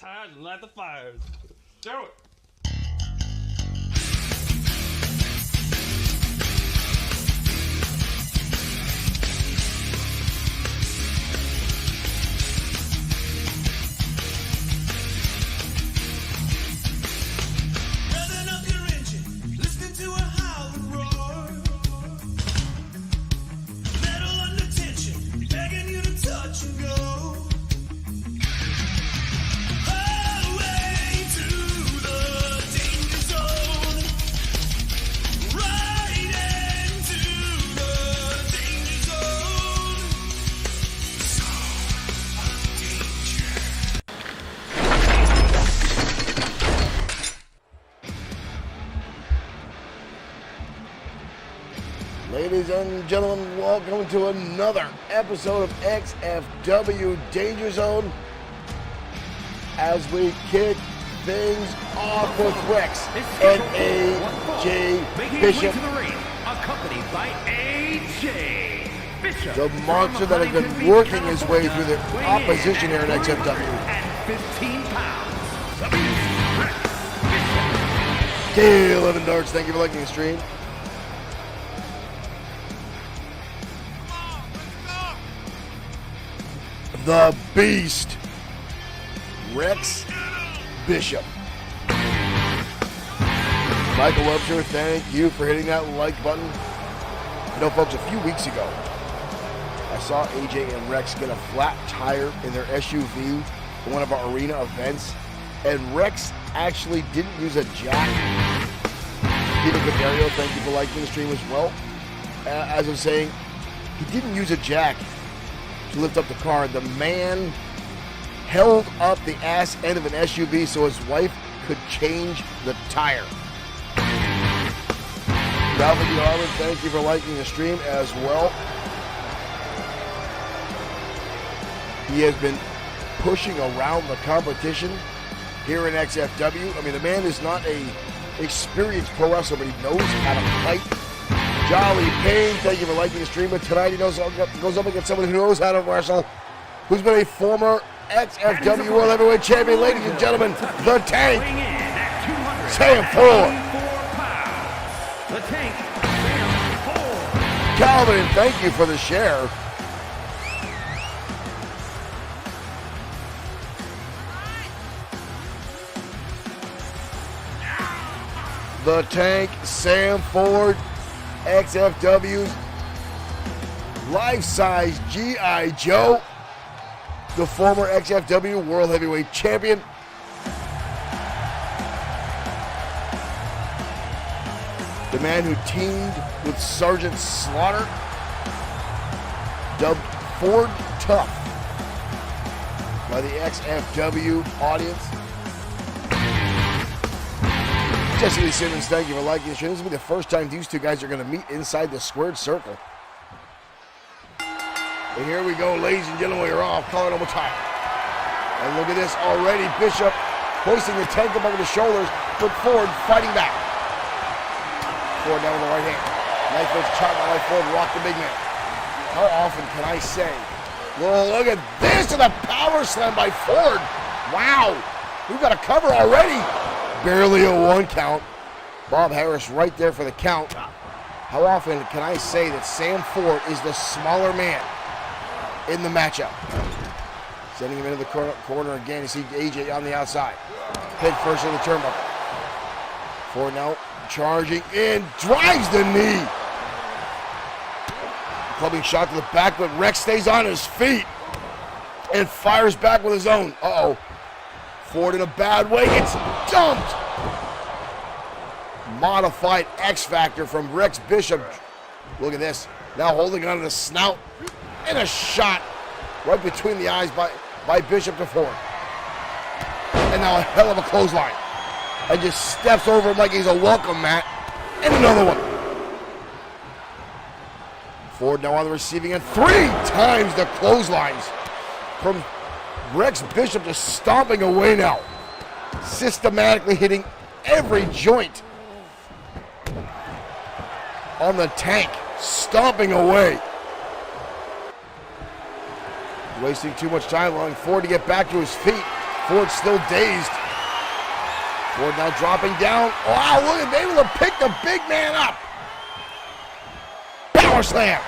Tired and light the fires. Do it. Ladies and gentlemen, welcome to another episode of XFW Danger Zone as we kick things off with Rex and AJ Bishop. Accompanied by AJ Bishop. The monster that has been working his way through the opposition here in XFW. At 15 pounds. K11 Darts, thank you for liking the stream. The Beast, Rex Bishop. Michael Webster, thank you for hitting that like button. You know, folks, a few weeks ago, I saw AJ and Rex get a flat tire in their SUV in one of our arena events, and Rex actually didn't use a jack. Peter Gadario, thank you for liking the stream as well. As I was saying, he didn't use a jack to lift up the car. The man held up the ass end of an SUV so his wife could change the tire. Ralph Harlan, thank you for liking the stream as well. He has been pushing around the competition here in XFW. I mean, the man is not a experienced pro wrestler, but he knows how to fight. Jolly Payne, thank you for liking the stream. But tonight he goes up against someone who knows how to wrestle, who's been a former XFW World Heavyweight Champion. Ladies and gentlemen, the Tank, Sam Ford. The Tank, Sam Ford. Calvin, thank you for the share. The Tank, Sam Ford, XFW's life-size G.I. Joe, the former XFW World Heavyweight Champion. The man who teamed with Sergeant Slaughter, dubbed Ford Tough by the XFW audience. Jesse Lee Simmons, thank you for liking the stream. This will be the first time these two guys are going to meet inside the squared circle. And here we go, ladies and gentlemen, we're off. Call it one more time. And look at this already. Bishop hoisting the Tank up over the shoulders, but Ford fighting back. Ford down with the right hand. Nice first chop by Ford, rock the big man. How often can I say, well, look at this, and a power slam by Ford. Wow, we've got a cover already. Barely a one count. Bob Harris right there for the count. How often can I say that Sam Ford is the smaller man in the matchup? Sending him into the corner again. You see AJ on the outside. Head first in the turnbuckle. Ford now charging in. Drives the knee. Clubbing shot to the back, but Rex stays on his feet and fires back with his own. Uh-oh. Ford in a bad way, gets dumped. Modified X Factor from Rex Bishop. Look at this. Now holding on to the snout. And a shot right between the eyes by Bishop to Ford. And now a hell of a clothesline. And just steps over him like he's a welcome mat. And another one. Ford now on the receiving end. 3 times the clotheslines from Rex Bishop just stomping away now. Systematically hitting every joint on the Tank. Stomping away. Wasting too much time, allowing Ford to get back to his feet. Ford still dazed. Ford now dropping down. Wow, look at able to pick the big man up. Power slam.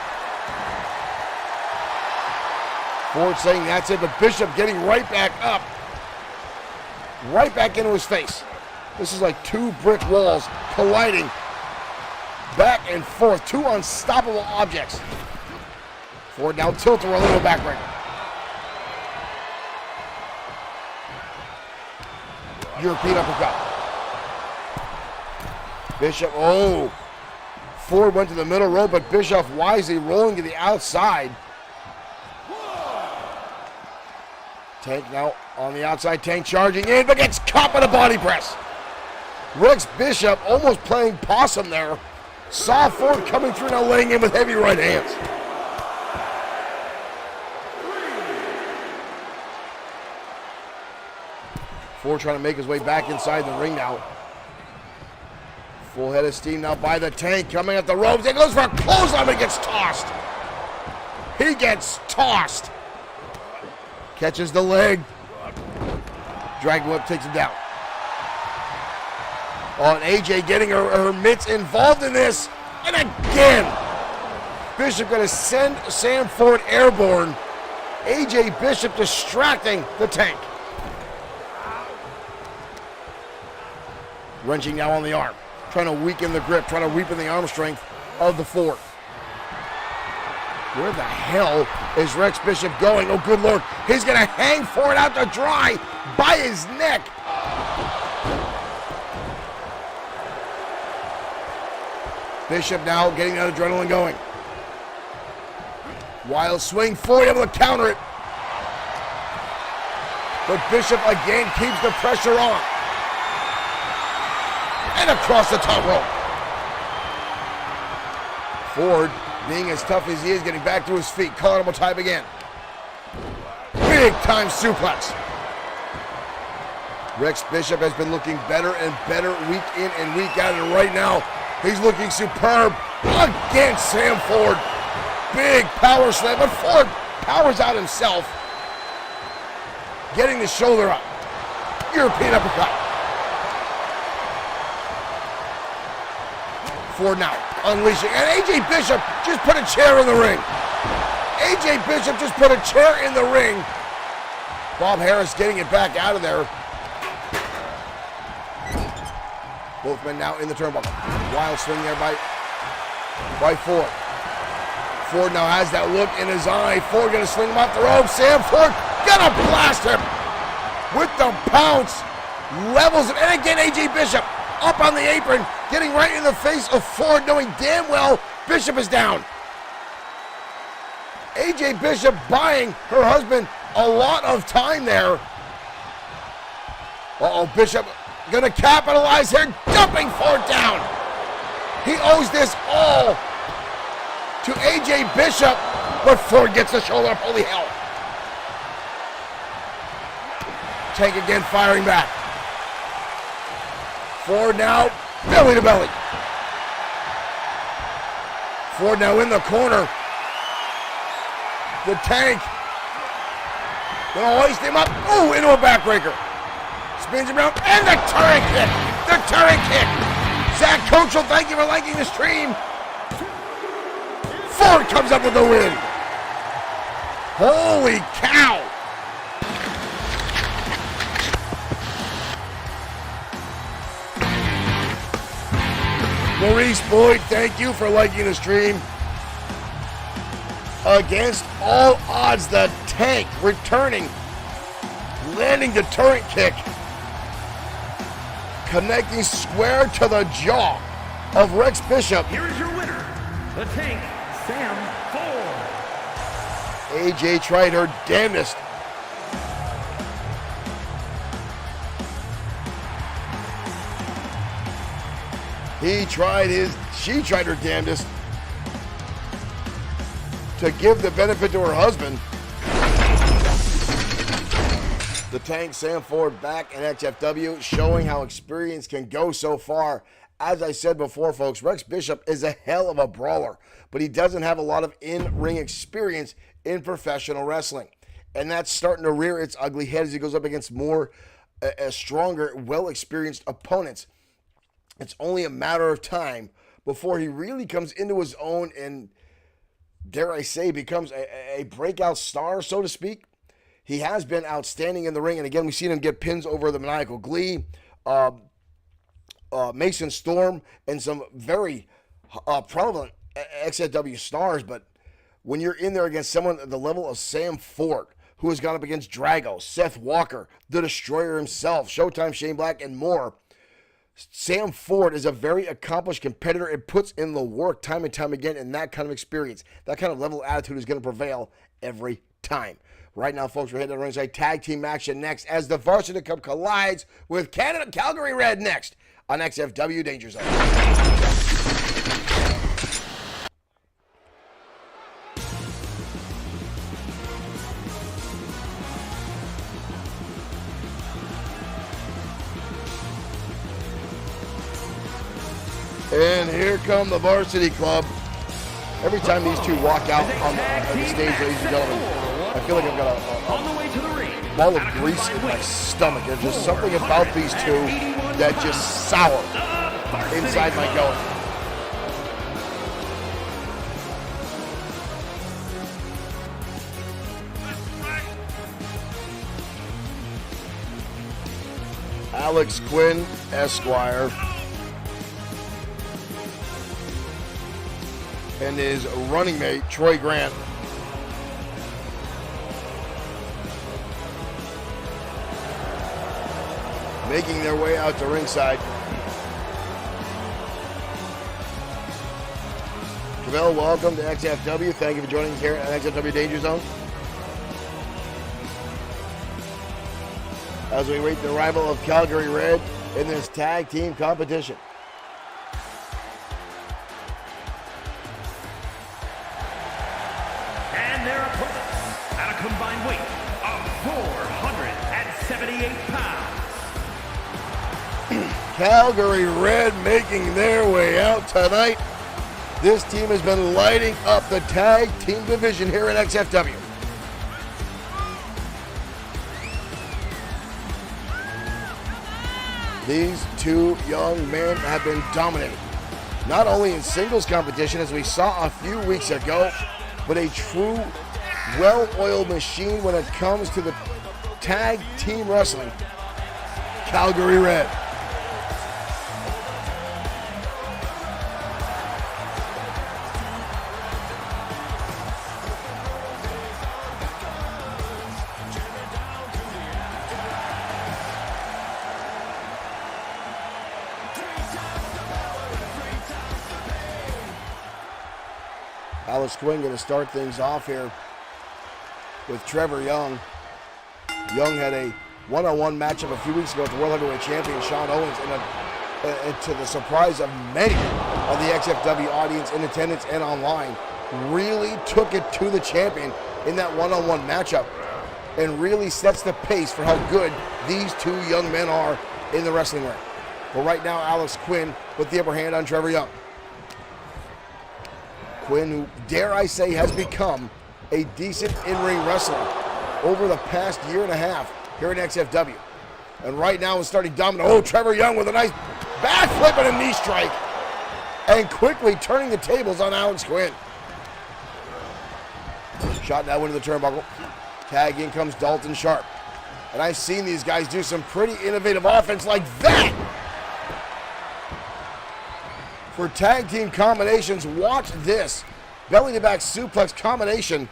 Ford saying that's it, but Bishop getting right back up. Right back into his face. This is like two brick walls colliding back and forth. Two unstoppable objects. Ford now tilting a little backbreaker. European uppercut. Bishop, oh. Ford went to the middle rope, but Bishop wisely rolling to the outside. Tank now on the outside, Tank charging in, but gets caught by the body press. Rex Bishop almost playing possum there. Saw Ford coming through, now laying in with heavy right hands. Ford trying to make his way back inside the ring now. Full head of steam now by the Tank, coming at the ropes. He goes for a clothesline, but gets tossed. He gets tossed. Catches the leg. Dragon whip takes him down. Oh, and AJ getting her mitts involved in this. And again, Bishop going to send Sam Ford airborne. AJ Bishop distracting the Tank. Wrenching now on the arm. Trying to weaken the grip, trying to weaken the arm strength of the Ford. Where the hell is Rex Bishop going? Oh, good Lord. He's going to hang Ford out to dry by his neck. Bishop now getting that adrenaline going. Wild swing, Ford able to counter it. But Bishop again keeps the pressure on. And across the top rope. Ford, being as tough as he is, getting back to his feet. Carnival type again. Big time suplex. Rex Bishop has been looking better and better week in and week out. And right now, he's looking superb against Sam Ford. Big power slam, but Ford powers out himself. Getting the shoulder up. European uppercut. Ford now unleashing, and AJ Bishop just put a chair in the ring. AJ Bishop just put a chair in the ring. Bob Harris getting it back out of there. Both men now in the turnbuckle. Wild swing there by Ford. Ford now has that look in his eye. Ford gonna swing him off the rope. Sam Ford gonna blast him with the pounce. Levels him, and again AJ Bishop up on the apron, getting right in the face of Ford, knowing damn well Bishop is down. AJ Bishop buying her husband a lot of time there. Uh-oh, Bishop gonna capitalize here, dumping Ford down. He owes this all to AJ Bishop, but Ford gets the shoulder up. Holy hell. Tank again firing back. Ford now belly to belly. Ford now in the corner. The Tank gonna hoist him up. Ooh, into a backbreaker. Spins him around, and the turret kick. The turret kick. Zach Coachel, thank you for liking the stream. Ford comes up with the win. Holy cow. Maurice Boyd, thank you for liking the stream. Against all odds, the Tank returning, landing the turret kick, connecting square to the jaw of Rex Bishop. Here is your winner, the Tank, Sam Ford. AJ tried her damnedest. She tried her damnedest to give the benefit to her husband. The Tank, Sam Ford, back in XFW, showing how experience can go so far. As I said before, folks, Rex Bishop is a hell of a brawler, but he doesn't have a lot of in-ring experience in professional wrestling. And that's starting to rear its ugly head as he goes up against more stronger, well-experienced opponents. It's only a matter of time before he really comes into his own and, dare I say, becomes a breakout star, so to speak. He has been outstanding in the ring, and again, we've seen him get pins over the Maniacal Glee, Mason Storm, and some very prevalent XFW stars. But when you're in there against someone at the level of Sam Ford, who has gone up against Drago, Seth Walker, The Destroyer himself, Showtime Shane Black, and more, Sam Ford is a very accomplished competitor and puts in the work time and time again, and that kind of experience, that kind of level of attitude is going to prevail every time. Right now, folks, we're heading to ringside tag team action next as the Varsity Cup collides with Canada Calgary Red next on XFW Danger Zone. And here come the Varsity Club. Every time these two walk out on the stage, ladies and gentlemen, I feel like I've got a ball of grease in my stomach. There's just something about these two that just sour inside my gullet. Alex Quinn, Esquire, and his running mate, Troy Grant. Making their way out to ringside. Travell, welcome to XFW. Thank you for joining us here at XFW Danger Zone. As we wait the arrival of Calgary Red in this tag team competition. And their opponents at a combined weight of 478 pounds. Calgary Red making their way out tonight. This team has been lighting up the tag team division here at XFW. These two young men have been dominating, not only in singles competition as we saw a few weeks ago, but a true well-oiled machine when it comes to the tag team wrestling. Calgary Red. Alex Quinn going to start things off here with Trevor Young. Young had a one-on-one matchup a few weeks ago with the World Heavyweight Champion Sean Owens, and to the surprise of many of the XFW audience in attendance and online, really took it to the champion in that one-on-one matchup and really sets the pace for how good these two young men are in the wrestling ring. But right now, Alex Quinn with the upper hand on Trevor Young. Quinn, who, dare I say, has become a decent in-ring wrestler over the past year and a half here in XFW. And right now is starting dominant. Oh, Trevor Young with a nice backflip and a knee strike. And quickly turning the tables on Alex Quinn. Shot now into the turnbuckle. Tag in comes Dalton Sharp. And I've seen these guys do some pretty innovative offense like that. For tag team combinations, watch this. Belly to back suplex combination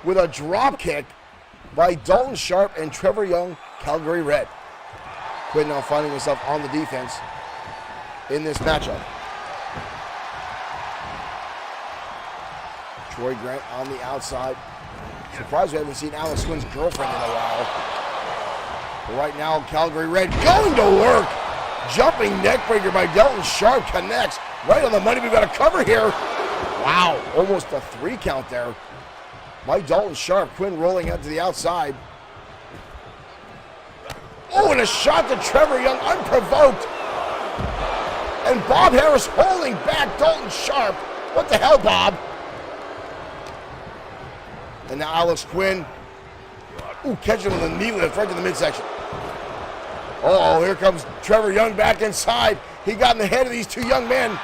with a drop kick by Dalton Sharp and Trevor Young, Calgary Red. Quinn now finding himself on the defense in this matchup. Troy Grant on the outside. Surprised we haven't seen Alex Quinn's girlfriend in a while. But right now, Calgary Red going to work. Jumping neckbreaker by Dalton Sharp connects right on the money. We've got a cover here. Wow, almost a 3 count there by Dalton Sharp. Quinn rolling out to the outside. Oh, and a shot to Trevor Young, unprovoked. And Bob Harris holding back Dalton Sharp. What the hell, Bob? And now Alex Quinn Ooh, catching him with a knee lift right to the midsection. Oh, here comes Trevor Young back inside. He got in the head of these two young men.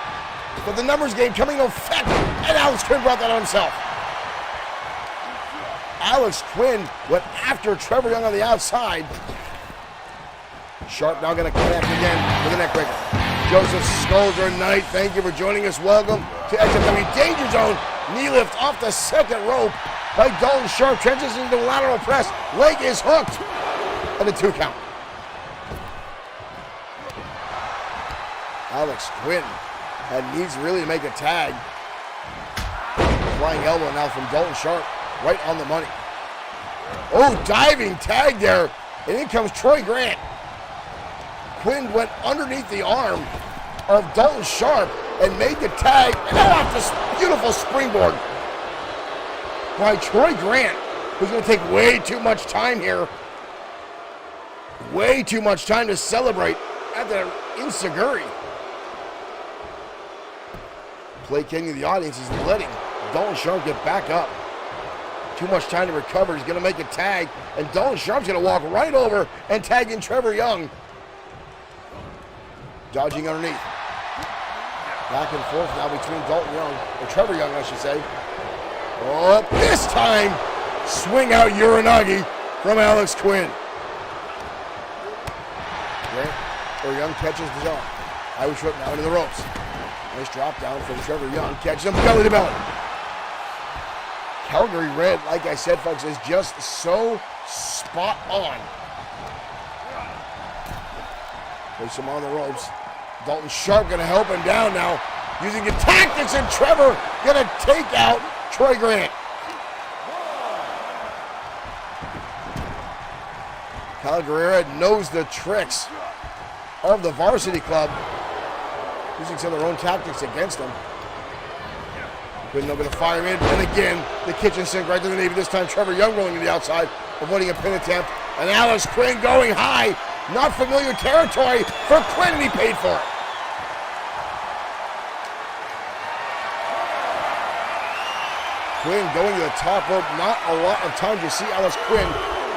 But the numbers game coming into effect, and Alex Quinn brought that on himself. Alex Quinn went after Trevor Young on the outside. Sharp now going to connect again with a neck breaker. Joseph Skolder Knight, thank you for joining us. Welcome to XFW Danger Zone. Knee lift off the second rope by Dalton Sharp. Transitions into a lateral press. Leg is hooked. And a 2 count. Alex Quinn needs really to make a tag. Flying elbow now from Dalton Sharp. Right on the money. Oh, diving tag there. And in comes Troy Grant. Quinn went underneath the arm of Dalton Sharp and made the tag. And now off this beautiful springboard by Troy Grant, who's going to take way too much time here. Way too much time to celebrate at the Insaguri. Placating the audience is letting Dalton Sharp get back up. Too much time to recover. He's going to make a tag, and Dalton Sharp's going to walk right over and tag in Trevor Young. Dodging underneath. Back and forth now between Dalton Young, or Trevor Young, I should say. Oh, this time, swing out Uranagi from Alex Quinn. Or Young catches the jaw. Irish whip now into the ropes. Nice drop down from Trevor Young. Catches him belly to belly. Calgary Red, like I said, folks, is just so spot on. Place him on the ropes. Dalton Sharp going to help him down now. Using the tactics, and Trevor going to take out Troy Grant. Calgary Red knows the tricks of the varsity club. Using some of their own tactics against them. Quinn going to fire him in, and again, the kitchen sink right to the knee. But this time, Trevor Young rolling to the outside, avoiding a pin attempt. And Alex Quinn going high. Not familiar territory for Quinn, and he paid for it. Quinn going to the top rope. Not a lot of times you see Alex Quinn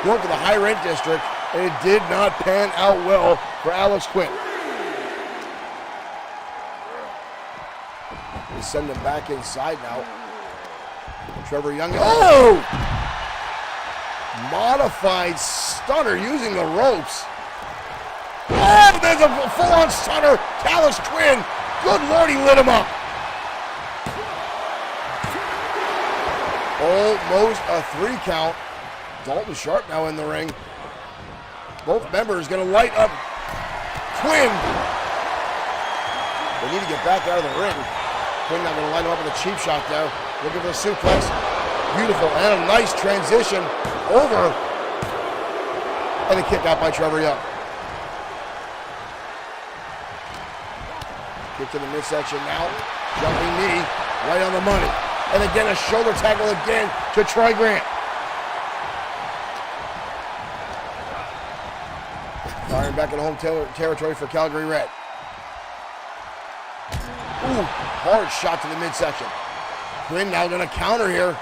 going to the high rent district, and it did not pan out well for Alex Quinn. They send him back inside now. Trevor Young. Oh! Modified stunner using the ropes. Oh, there's a full-on stunner to Alex Quinn. Good Lord, he lit him up. Almost a 3 count. Dalton Sharp now in the ring. Both members going to light up Quinn. They need to get back out of the ring. Quinn now going to line him up with a cheap shot there. Looking for the suplex. Beautiful and a nice transition over. And a kick out by Trevor Young. Kick to the midsection now. Jumping knee right on the money. And again, a shoulder tackle again to Troy Grant. Firing back in home territory for Calgary Red. Ooh, hard shot to the midsection. Quinn now going to counter here.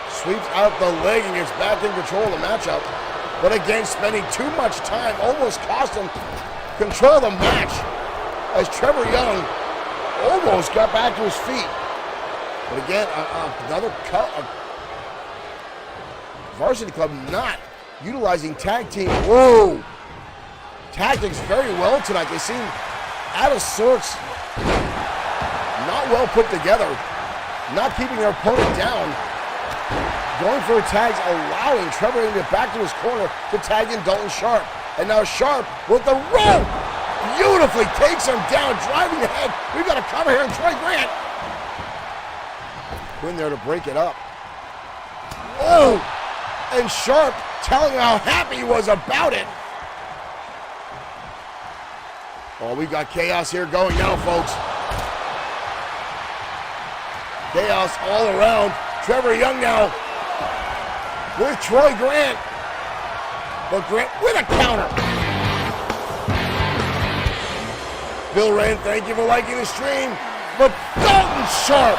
Sweeps out the leg and gets back in control of the matchup. But again, spending too much time almost cost him control of the match as Trevor Young almost got back to his feet. But again, another cut of varsity club not utilizing tag team. Whoa! Tactics very well tonight. They seem out of sorts, not well put together, not keeping their opponent down, going for tags, allowing Trevor to get back to his corner to tag in Dalton Sharp. And now Sharp with the rope beautifully takes him down, driving ahead. We've got a cover here in Troy Grant. Quinn there to break it up. Oh! And Sharp telling how happy he was about it. Oh, we've got chaos here going now, folks. Chaos all around. Trevor Young now with Troy Grant. But Grant with a counter. Bill Wren, thank you for liking the stream. But Dalton Sharp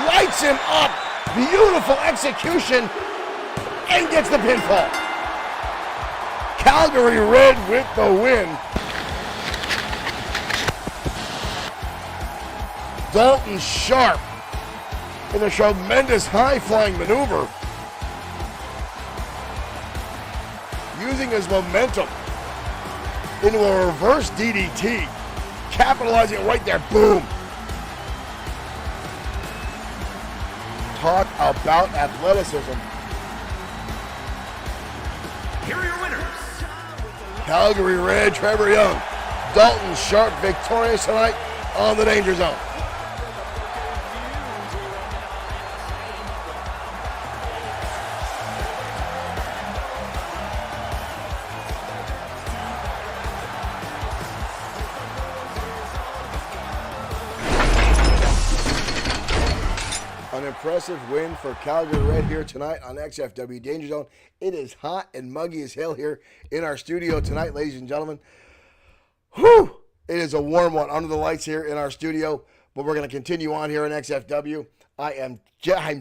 lights him up Beautiful execution and gets the pinfall. Calgary Red with the win. Dalton Sharp in a tremendous high-flying maneuver. Using his momentum into a reverse DDT. Capitalizing right there. Boom. Talk about athleticism. Here are your winners. Calgary Red, Trevor Young. Dalton Sharp victorious tonight on the Danger Zone. An impressive win for Calgary Red here tonight on XFW Danger Zone. It is hot and muggy as hell here in our studio tonight, ladies and gentlemen. Whew! It is a warm one under the lights here in our studio, but we're going to continue on here in XFW. I'm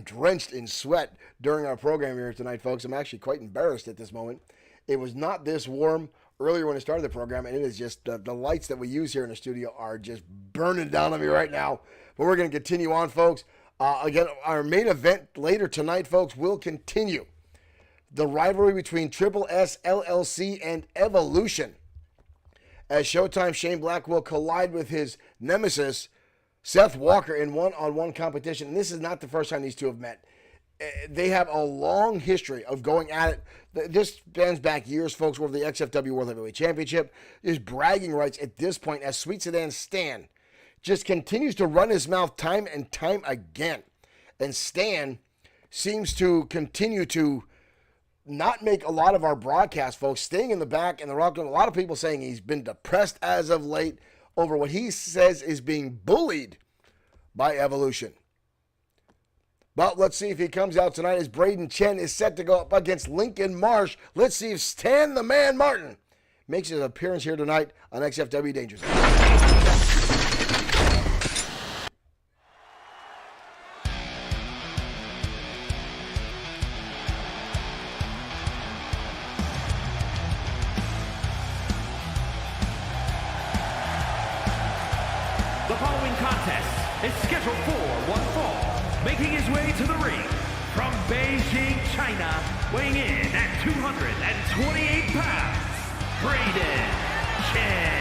drenched in sweat during our program here tonight, folks. I'm actually quite embarrassed at this moment. It was not this warm earlier when I started the program, and it is just the lights that we use here in the studio are just burning down on me right now. But we're going to continue on, folks. Again, our main event later tonight, folks, will continue. The rivalry between Triple S, LLC, and Evolution. As Showtime Shane Black will collide with his nemesis, Seth Walker, in one-on-one competition. And this is not the first time these two have met. They have a long history of going at it. This spans back years, folks, over the XFW World Heavyweight Championship. There's bragging rights at this point as Sweet Sedan Stan just continues to run his mouth time and time again. And Stan seems to continue to not make a lot of our broadcasts, folks, staying in the back in the rock room. A lot of people saying he's been depressed as of late over what he says is being bullied by Evolution. But let's see if he comes out tonight as Braden Chen is set to go up against Lincoln Marsh. Let's see if Stan the Man Martin makes his appearance here tonight on XFW Danger Zone. The following contest is scheduled for one fall, making his way to the ring from Beijing, China, weighing in at 228 pounds, Braden Chen.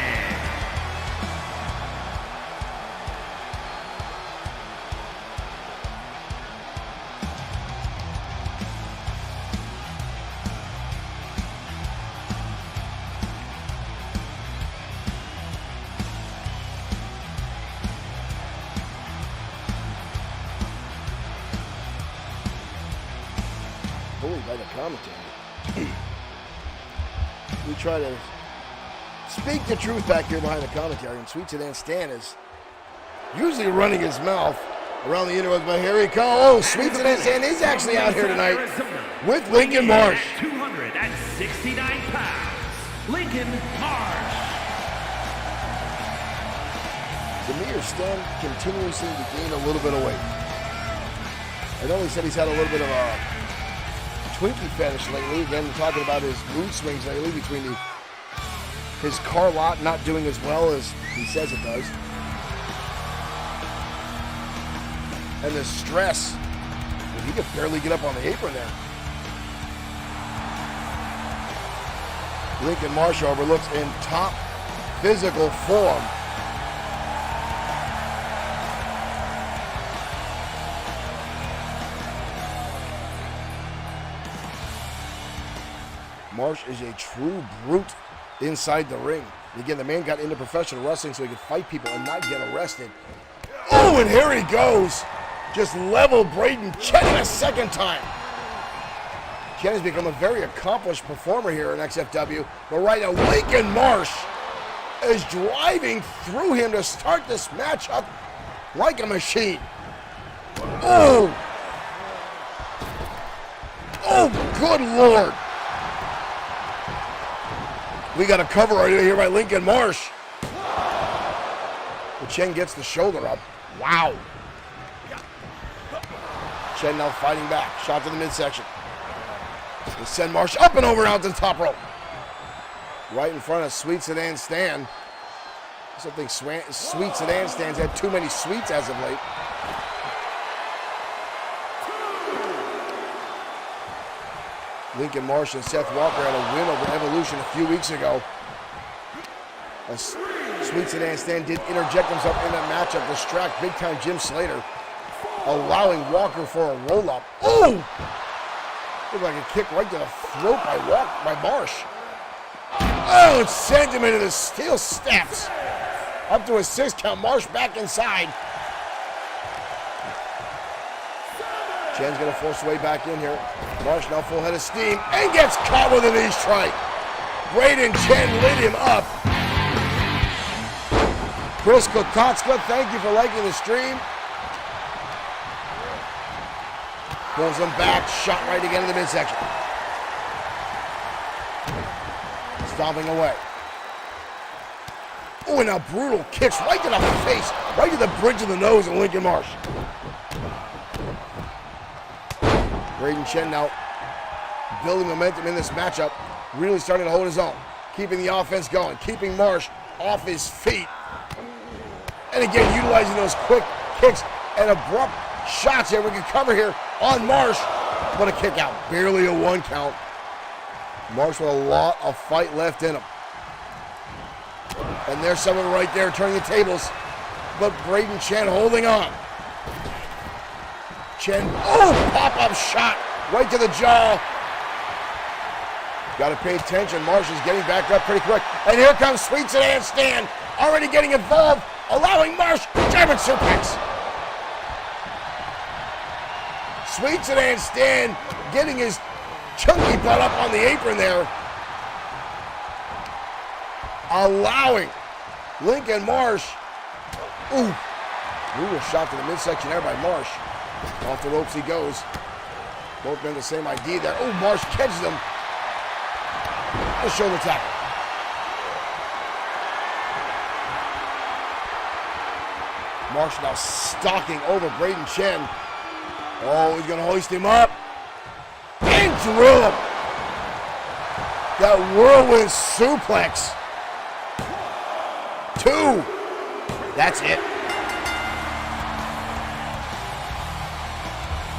By the commentary. We try to speak the truth back here behind the commentary, and Sweet Sedan Stan is usually running his mouth around the interwebs, but here he comes. Oh, Sweet Sedan Stan is actually out here tonight with Lincoln Marsh. 269 pounds, Lincoln Marsh. Demir Stan continuously to gain a little bit of weight. I know he said he's had a little bit of a Twinkie fetish lately. Again, talking about his mood swings lately between his car lot not doing as well as he says it does, and the stress. He could barely get up on the apron there. Lincoln Marsh, however, looks in top physical form. Marsh is a true brute inside the ring. And again, the man got into professional wrestling so he could fight people and not get arrested. Oh, and here he goes. Just leveled Braden Chen a second time. Chen has become a very accomplished performer here in XFW. But right now, Lincoln Marsh is driving through him to start this matchup like a machine. Oh! Oh, good Lord. We got a cover right here by Lincoln Marsh. But Chen gets the shoulder up. Wow. Chen now fighting back. Shot to the midsection. They send Marsh up and over out to the top rope. Right in front of Sweet Sedan Stan. I still think Sweet Sedan Stan's had too many sweets as of late. Lincoln Marsh and Seth Walker had a win over Evolution a few weeks ago. As Sweet Sedan Stan did interject himself in that matchup, distract big-time Jim Slater, allowing Walker for a roll-up. Oh! Looked like a kick right to the throat by Marsh. Oh, it sent him into the steel steps. Up to a 6 count, Marsh back inside. Chen's gonna force his way back in here. Marsh now full head of steam and gets caught with a knee strike. Braden Chen lit him up. Chris Kototska, thank you for liking the stream. Pulls him back, shot right again in the midsection. Stomping away. Oh, and now brutal kicks right to the face, right to the bridge of the nose of Lincoln Marsh. Braden Chen now building momentum in this matchup, really starting to hold his own, keeping the offense going, keeping Marsh off his feet. And again, utilizing those quick kicks and abrupt shots here. We can cover here on Marsh, but a kick out, barely a 1 count. Marsh with a lot of fight left in him. And there's someone right there turning the tables, but Braden Chen holding on. Chen, oh, pop-up shot right to the jaw. Got to pay attention. Marsh is getting back up pretty quick. And here comes Sweet Sedan Stan, already getting involved, allowing Marsh German suplex. Sweet Sedan Stan getting his chunky butt up on the apron there, allowing Lincoln Marsh. Ooh, brutal shot to the midsection there by Marsh. Off the ropes he goes. Both men the same idea there. Oh, Marsh catches him. The shoulder tackle. Marsh now stalking over Braden Chen. Oh, he's going to hoist him up. And drill him. That whirlwind suplex. 2. That's it.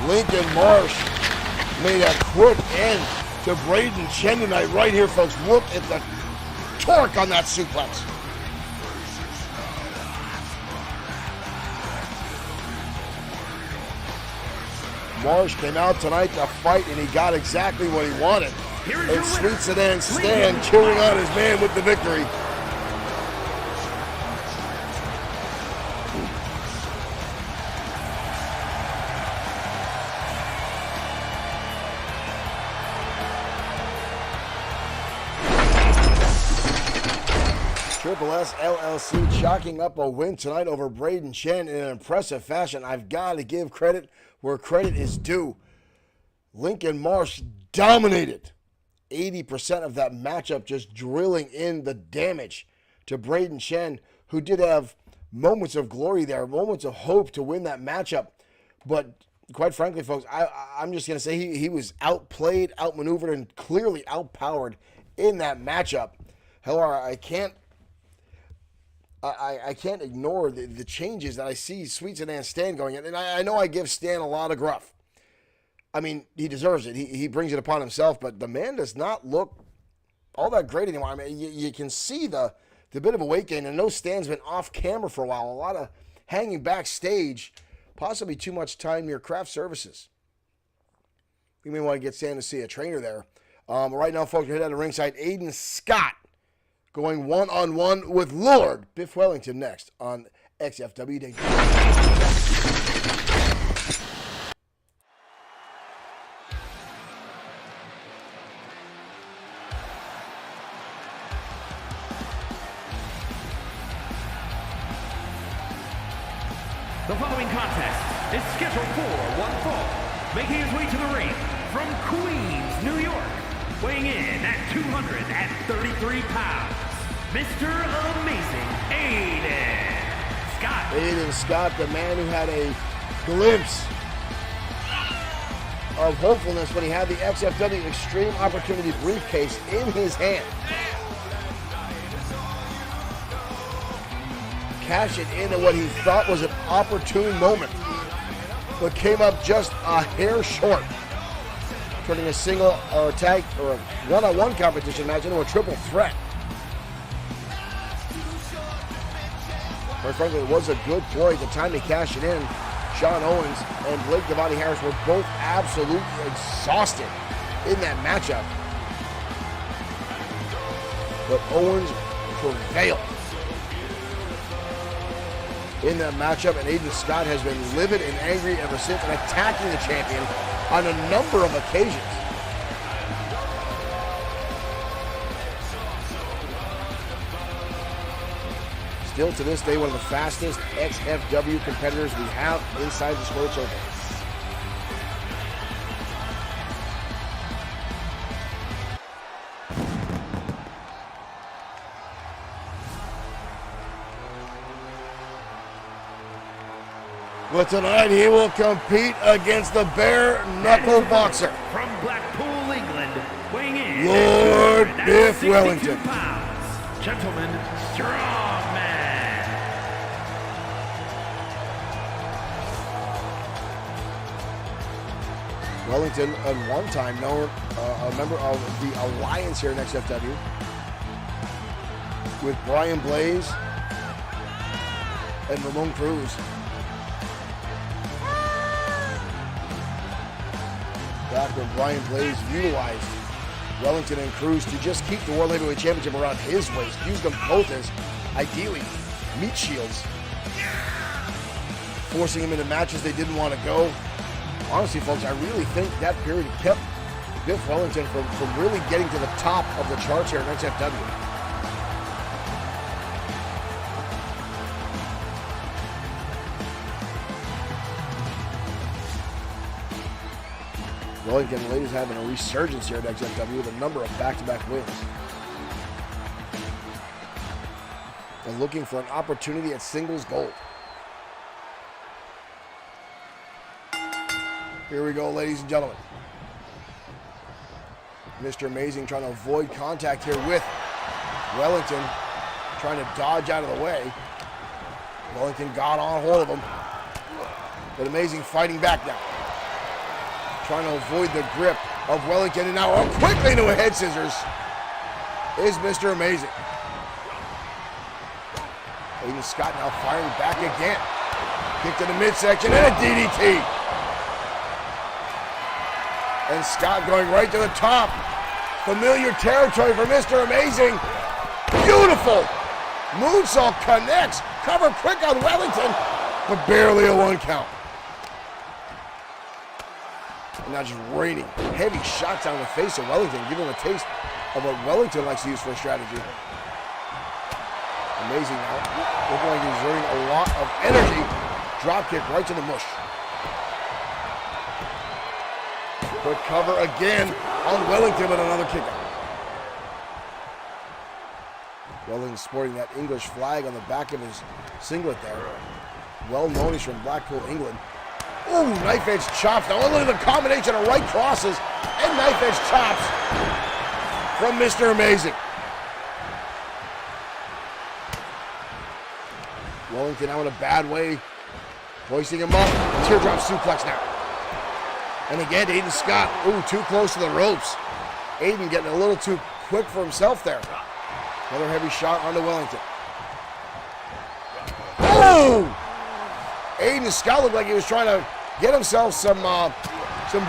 Lincoln Marsh made a quick end to Braden Chen tonight. Right here, folks. Look at the torque on that suplex. Marsh came out tonight to fight, and he got exactly what he wanted. And Sweet Sedan Stan cheering on his man with the victory. Triple S LLC chalking up a win tonight over Braden Chen in an impressive fashion. I've got to give credit where credit is due. Lincoln Marsh dominated 80% of that matchup, just drilling in the damage to Braden Chen, who did have moments of glory there, moments of hope to win that matchup. But quite frankly, folks, I'm just going to say he was outplayed, outmaneuvered, and clearly outpowered in that matchup. However, I can't ignore the changes that I see Sweet Sedan Stan going in. And I know I give Stan a lot of gruff. I mean, he deserves it. He brings it upon himself, but the man does not look all that great anymore. I mean, you can see the bit of a weight gain. And I know Stan's been off camera for a while. A lot of hanging backstage, possibly too much time near craft services. You may want to get Stan to see a trainer there. Right now, folks, we're headed out of ringside. Aiden Scott going one-on-one with Lord Biff Wellington next on XFW Day. The following contest is scheduled for one fall, making his way to the ring from Queens, New York, weighing in at 233 pounds, Mr. Amazing Aiden Scott. Aiden Scott, the man who had a glimpse of hopefulness when he had the XFW Extreme Opportunity briefcase in his hand. Cash it in at what he thought was an opportune moment, but came up just a hair short, turning a single or a tag or a one-on-one competition match into a triple threat. Quite frankly, it was a good ploy at the time he cashed it in. Sean Owens and Blake Devontae Harris were both absolutely exhausted in that matchup, but Owens prevailed in that matchup, and Aiden Scott has been livid and angry ever since, and attacking the champion on a number of occasions. Still to this day, one of the fastest XFW competitors we have inside the Squared Circle. But tonight he will compete against the bare knuckle boxer from Blackpool, England, weighing in Lord at Biff 62 Wellington. pounds, Gentleman Strongman. Wellington, at one time known a member of the Alliance here in XFW, with Brian Blaze and Ramon Cruz. Back when Brian Blaze utilized Wellington and Cruz to just keep the World Heavyweight Championship around his waist, used them both as, ideally, meat shields, forcing him into matches they didn't want to go. Honestly, folks, I really think that period kept Biff Wellington from really getting to the top of the charts here in XFW. Wellington ladies having a resurgence here at XFW with a number of back-to-back wins. And looking for an opportunity at singles gold. Here we go, ladies and gentlemen. Mr. Amazing trying to avoid contact here with Wellington, trying to dodge out of the way. Wellington got on hold of him, but Amazing fighting back now. Trying to avoid the grip of Wellington, and now quickly into a head scissors is Mr. Amazing. Aiden Scott now firing back again. Kick to the midsection and a DDT. And Scott going right to the top. Familiar territory for Mr. Amazing. Beautiful. Moonsault connects. Cover quick on Wellington, but barely a one count. And now just raining heavy shots down the face of Wellington, giving him a taste of what Wellington likes to use for a strategy. Amazing now. Looking like he's exerting a lot of energy. Drop kick right to the mush. Quick cover again on Wellington with another kick out. Wellington sporting that English flag on the back of his singlet there. Well known, he's from Blackpool, England. Ooh, knife edge chops. Now look at the combination of right crosses and knife edge chops from Mr. Amazing. Wellington out in a bad way. Hoisting him up. Teardrop suplex now. And again, Aiden Scott. Ooh, too close to the ropes. Aiden getting a little too quick for himself there. Another heavy shot onto Wellington. Oh! Aiden Scott looked like he was trying to get himself some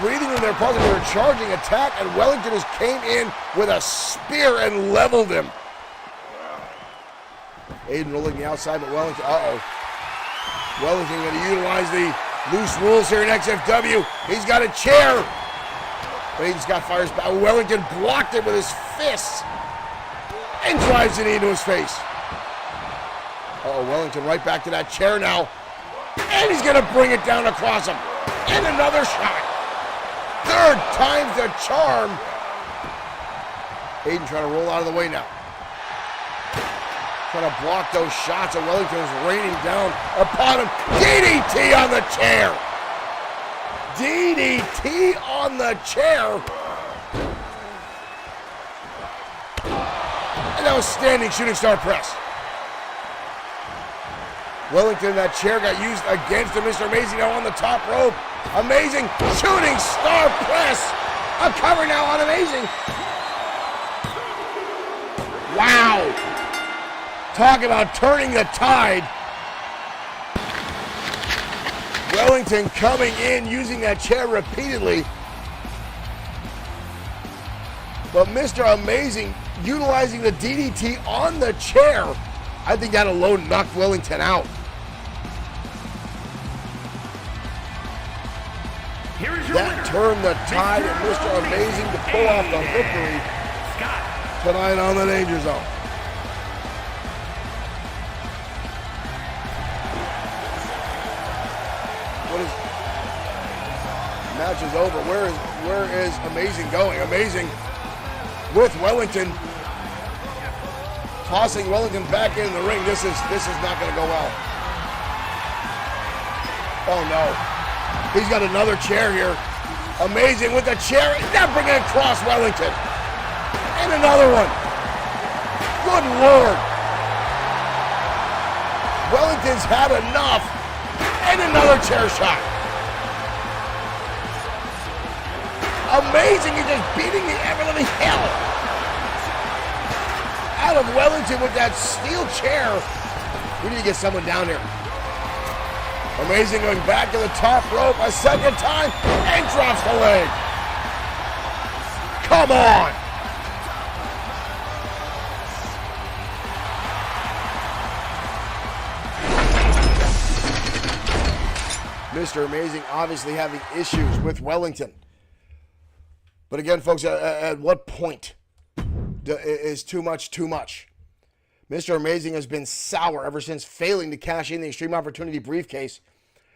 breathing room there. Possibly a charging attack, and Wellington just came in with a spear and leveled him. Aiden rolling the outside, but Wellington, Wellington going to utilize the loose rules here in XFW. He's got a chair. But Aiden Scott fires back. Wellington blocked it with his fists and drives it into his face. Wellington right back to that chair now. And he's going to bring it down across him. And another shot. Third time's the charm. Aiden trying to roll out of the way now. Trying to block those shots, and Wellington is raining down upon him. DDT on the chair. DDT on the chair. And that was standing shooting star press. Wellington, that chair got used against him. Mr. Amazing now on the top rope. Amazing shooting star press. A cover now on Amazing. Wow. Talk about turning the tide. Wellington coming in, using that chair repeatedly. But Mr. Amazing utilizing the DDT on the chair. I think that alone knocked Wellington out. That turned the tide and Mr. Amazing to pull off the victory tonight on the Danger Zone. Match is over. Where is Amazing going? Amazing with Wellington, tossing Wellington back in the ring. This is not going to go well. Oh no, he's got another chair here. Amazing with the chair, now bringing it across Wellington, and another one. Good Lord, Wellington's had enough, and another chair shot. Amazing, he's just beating the ever-living hell out of Wellington with that steel chair. We need to get someone down here. Amazing going back to the top rope a second time and drops the leg. Come on. Mr. Amazing obviously having issues with Wellington. But again, folks, at what point is too much too much? Mr. Amazing has been sour ever since failing to cash in the Extreme Opportunity briefcase,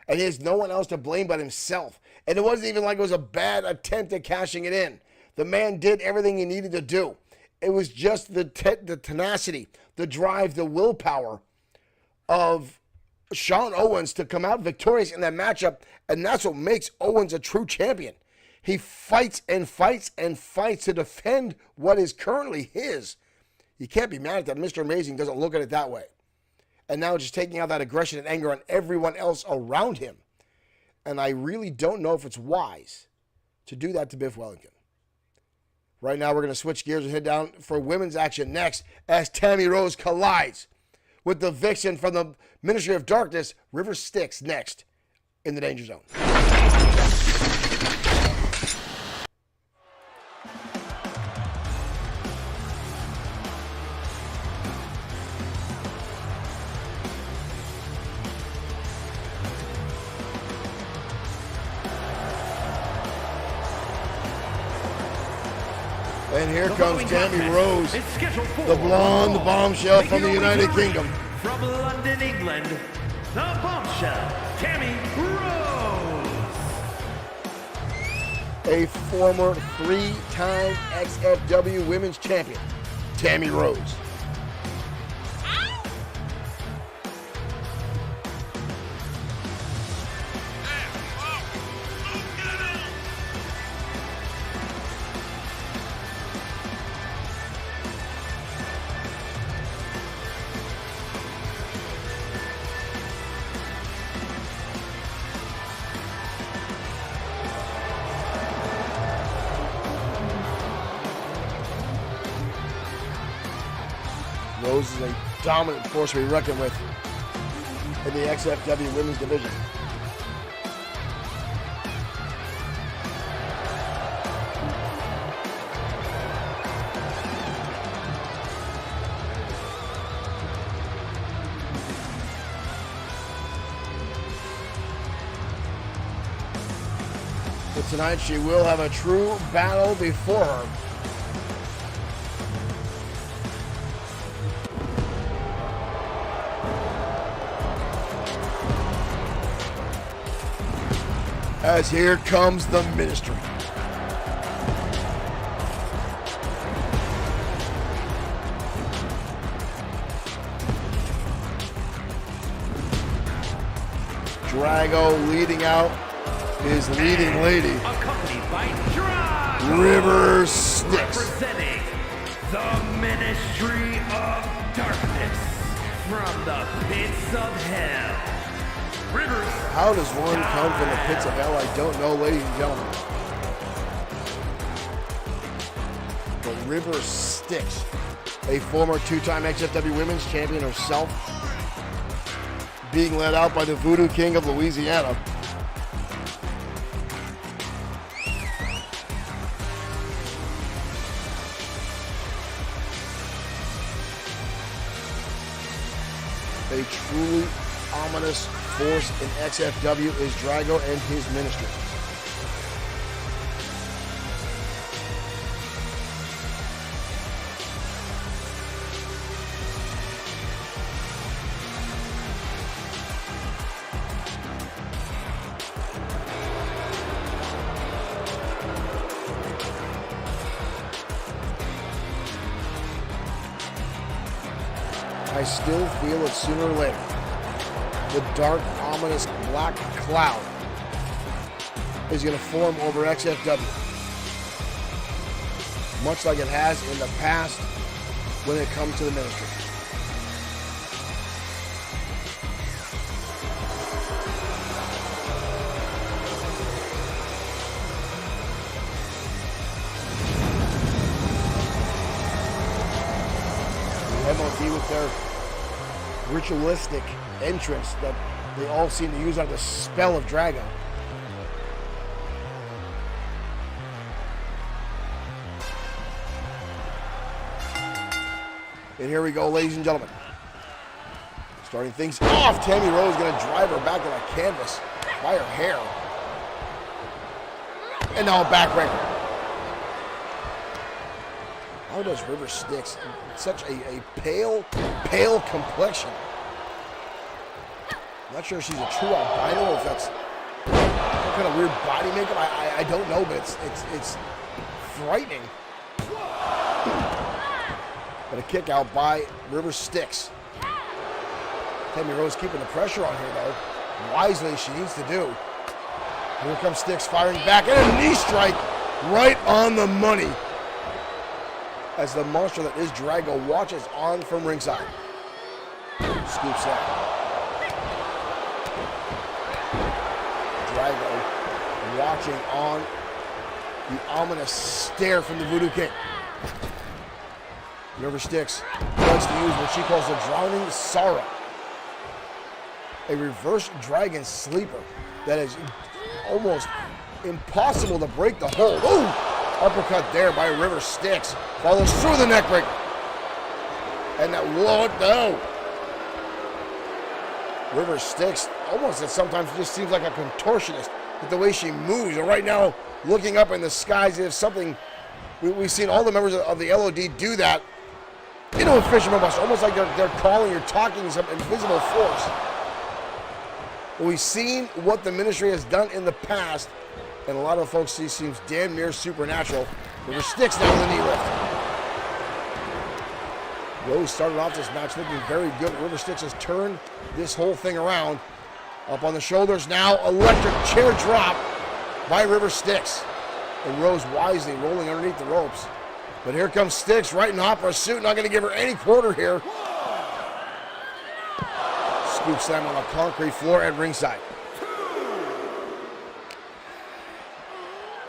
and he has no one else to blame but himself. And it wasn't even like it was a bad attempt at cashing it in. The man did everything he needed to do. It was just the tenacity, the drive, the willpower of Sean Owens to come out victorious in that matchup, and that's what makes Owens a true champion. He fights and fights and fights to defend what is currently his. You can't be mad at that. Mr. Amazing doesn't look at it that way. And now just taking out that aggression and anger on everyone else around him. And I really don't know if it's wise to do that to Biff Wellington. Right now we're going to switch gears and head down for women's action next as Tammy Rose collides with the Vixen from the Ministry of Darkness, River Styx, next in the Danger Zone. And here comes Tammy Rose, the blonde bombshell from the United Kingdom. From London, England, the bombshell, Tammy Rose. A former three-time XFW Women's Champion, Tammy Rose. Rose is a dominant force to be reckoned with in the XFW Women's Division. But tonight she will have a true battle before her. As here comes the Ministry. Drago leading out his leading lady, accompanied by Drago, River Styx. representing the Ministry of Darkness from the pits of hell. Rivers. How does one come from the pits of hell? I don't know, ladies and gentlemen. But River Styx, a former two-time XFW Women's Champion herself, being led out by the Voodoo King of Louisiana. A truly ominous force in XFW is Drago and his ministry. I still feel that sooner or later, the dark, ominous black cloud is going to form over XFW, much like it has in the past when it comes to the ministry. The MLD with their ritualistic entrance that they all seem to use under the spell of Drago. And here we go, ladies and gentlemen. Starting things off, Tammy Rose going to drive her back to the canvas by her hair. And now a backbreaker. How does River Styx, such a pale complexion? I'm not sure if she's a true albino or if that's some kind of weird body makeup. I don't know, but it's frightening. But a kick out by River Styx. Tammy Rose keeping the pressure on her though. Wisely as she needs to do. Here comes Styx firing back and a knee strike right on the money. As the monster that is Drago watches on from ringside. Scoops that. Drago watching on the ominous stare from the Voodoo King. River Styx tries to use what she calls the Drowning Sorrow. A reverse dragon sleeper that is almost impossible to break the hold. Ooh! Uppercut there by River Styx. Follows through the neck breaker. And that whoa, no. River Styx almost sometimes just seems like a contortionist with the way she moves. And right now, looking up in the skies, if something, we've seen all the members of the LOD do that. You know, Fisherman Buster, almost like they're calling or talking some invisible force. But we've seen what the ministry has done in the past, and a lot of folks see seems damn near supernatural. River Styx down the knee lift. Rose started off this match looking very good. River Styx has turned this whole thing around. Up on the shoulders now, electric chair drop by River Styx. And Rose wisely rolling underneath the ropes. But here comes Styx right in hot pursuit. Not going to give her any quarter here. Scoop slam on the concrete floor at ringside.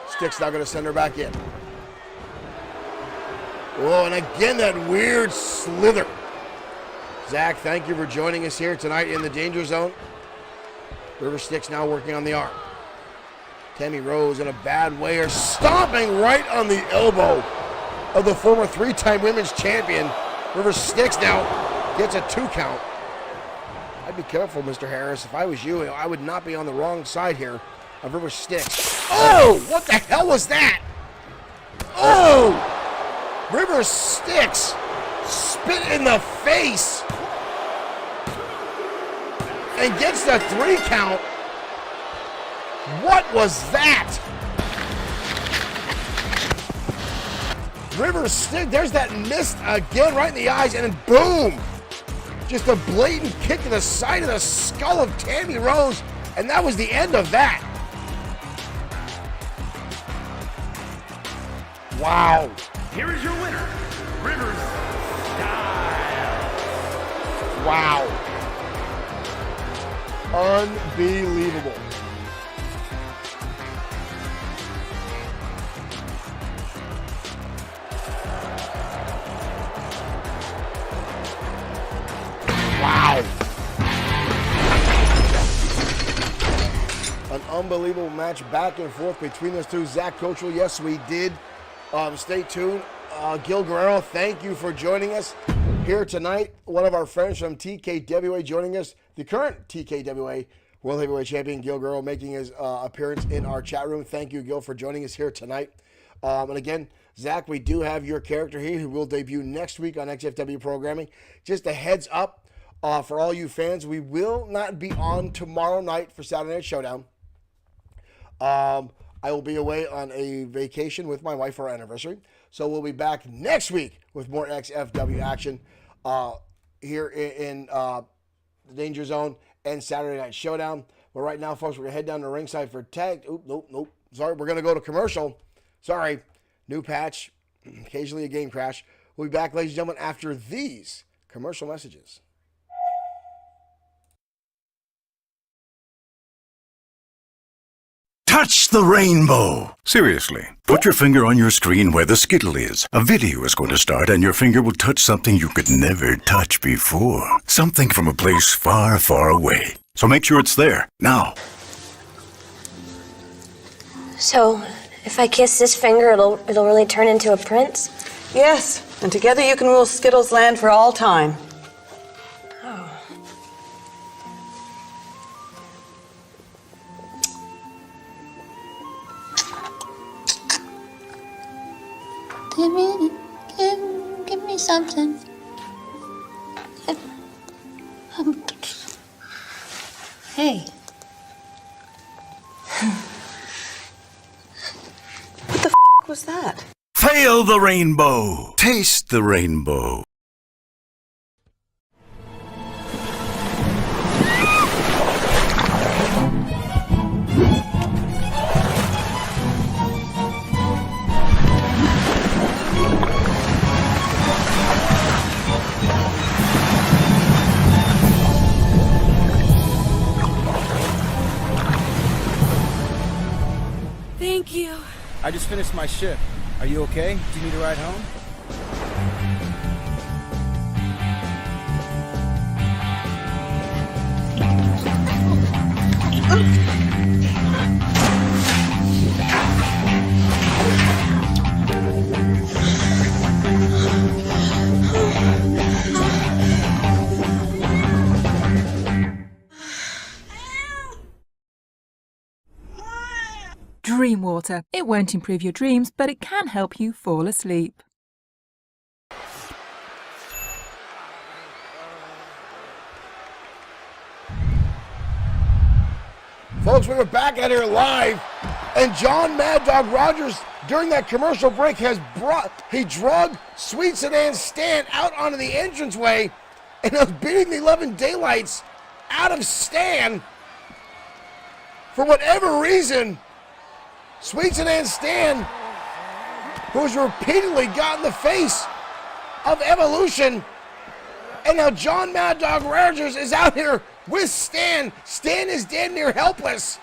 Styx now going to send her back in. Whoa, and again that weird slither. Zach, thank you for joining us here tonight in the Danger Zone. River Styx now working on the arm. Tammy Rose in a bad way are stomping right on the elbow of the former three-time women's champion. River Styx now gets a 2 count. I'd be careful, Mr. Harris. If I was you, I would not be on the wrong side here of River Styx. Oh, what the hell was that? Oh! River Styx spit in the face and gets the 3 count. What was that? River Styx, there's that mist again right in the eyes, and then boom! Just a blatant kick to the side of the skull of Tammy Rose, and that was the end of that. Wow. Here is your winner, Rivers Style. Wow. Unbelievable. Wow. An unbelievable match back and forth between those two. Zach Coachell, yes, we did. Stay tuned. Gil Guerrero, thank you for joining us here tonight. One of our friends from TKWA joining us, the current TKWA World Heavyweight Champion, Gil Guerrero, making his appearance in our chat room. Thank you, Gil, for joining us here tonight. And again, Zach, we do have your character here who will debut next week on XFW programming. Just a heads up for all you fans, we will not be on tomorrow night for Saturday Night Showdown. I will be away on a vacation with my wife for our anniversary. So we'll be back next week with more XFW action here in the Danger Zone and Saturday Night Showdown. But right now, folks, we're going to head down to ringside for tag. Nope. Sorry, we're going to go to commercial. Sorry. New patch. Occasionally a game crash. We'll be back, ladies and gentlemen, after these commercial messages. Touch the rainbow! Seriously, put your finger on your screen where the Skittle is. A video is going to start and your finger will touch something you could never touch before. Something from a place far, far away. So make sure it's there, now. So, if I kiss this finger, it'll really turn into a prince? Yes, and together you can rule Skittles Land for all time. Give me something. Hey. What the was that? Fail the rainbow! Taste the rainbow. Thank you. I just finished my shift. Are you okay? Do you need a ride home? Dream water. It won't improve your dreams, but it can help you fall asleep. Folks, we're back at here live, and John Mad Dog Rogers, during that commercial break, he drug Sweet Sedan Stan out onto the entranceway, and was beating the 11 Daylights out of Stan. For whatever reason, Sweet Sedan Stan, who's repeatedly got in the face of Evolution, and now John Mad Dog Rogers is out here with Stan. Stan is dead near helpless.